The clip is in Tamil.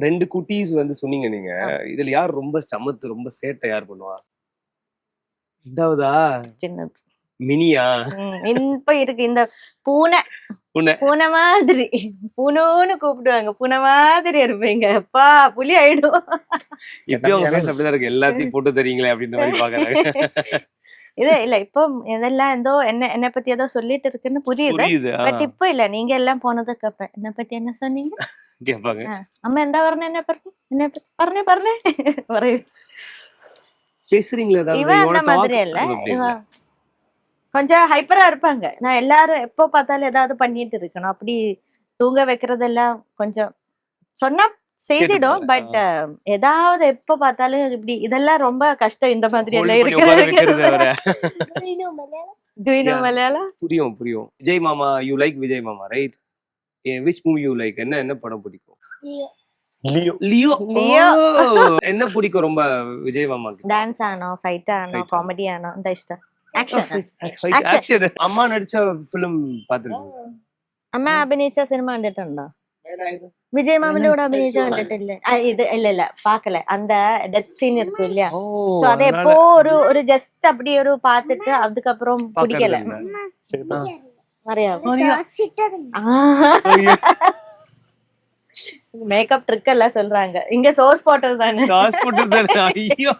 2 குட்டீஸ் வந்து சொன்னீங்க நீங்க. இதுல யார் ரொம்ப சமத்து, ரொம்ப சேட்டை யார் பண்ணுவா? 2வதா? சின்னது. மினியா? இப்ப இருக்கு இந்த பூனை. பூனை. பூனை மாதிரி. பூனோன்னு கூப்பிடுவாங்க. பூனை மாதிரி இருப்பீங்க. அப்பா புலி ஆயிடும். இப்பயும் உங்க ஃபேஸ் அப்படிதான் இருக்கு. எல்லாத்தையும் போட்டு தரீங்களே அப்படின்ற மாதிரி பாக்குறாங்க. இது இல்ல இப்போ இதெல்லாம் ஏதோ என்ன பத்தி ஏதோ சொல்லிட்டு இருக்குன்னு புரியுது. பட் இப்போ இல்ல நீங்க எல்லாம் போனதுக்கு அப்புறம் என்ன பத்தி என்ன சொன்னீங்க கேட்பாங்க. அம்மா எந்த வரணும் என்ன பத்தி പറഞ്ഞേ பேசுறீங்களா? இவன் அந்த மாதிரி இல்ல, இவன் கொஞ்சம் ஹைப்பரா இருப்பாங்க. நான் எல்லாரும் எப்போ பார்த்தாலும் ஏதாவது பண்ணிட்டு இருக்கணும். அப்படி தூங்க வைக்கிறதெல்லாம் கொஞ்சம் சொன்னா செய்திடும். பட் ஏதாவது எப்ப பார்த்தாலும் இப்படி இதெல்லாம் ரொம்ப கஷ்டம். இந்த மாதிரி எல்லாம் இருக்கிறது. மலையாளம் புரியும். விஜய் மாமா, யூ லைக் விஜய் மாமா, right? which movie you like? என்ன படம் பிடிக்கும்? லியோ. என்ன பிடிக்கும் ரொம்ப விஜய் மாமாக்கு? டான்ஸ் ஆனோ, ஃபைட் ஆனோ, காமெடி ஆனோ இந்த இஷ்டம். ആക്ഷൻ. അമ്മ നടിച്ച ഫിലിം പാത്തിട്ടുണ്ടോ? അമ്മ അഭിനയിച്ച സിനിമ കണ്ടിട്ടുണ്ടോ? விஜய் மாமனோட கூட அபிநயிச்ச கண்டிட்டில்ல. இது இல்ல பாக்கல. அந்த டெத் சீன் இருக்கு இல்லையா, சோ அத எப்போ ஒரு ஜஸ்ட் அப்படி ஒரு பாத்துட்டு அதுக்கப்புறம் பிடிக்கல. மேக்கப் ட்ரிக் எல்லாம் சொல்றாங்க. இங்க சோஸ் போட்டது தானே. ஐயோ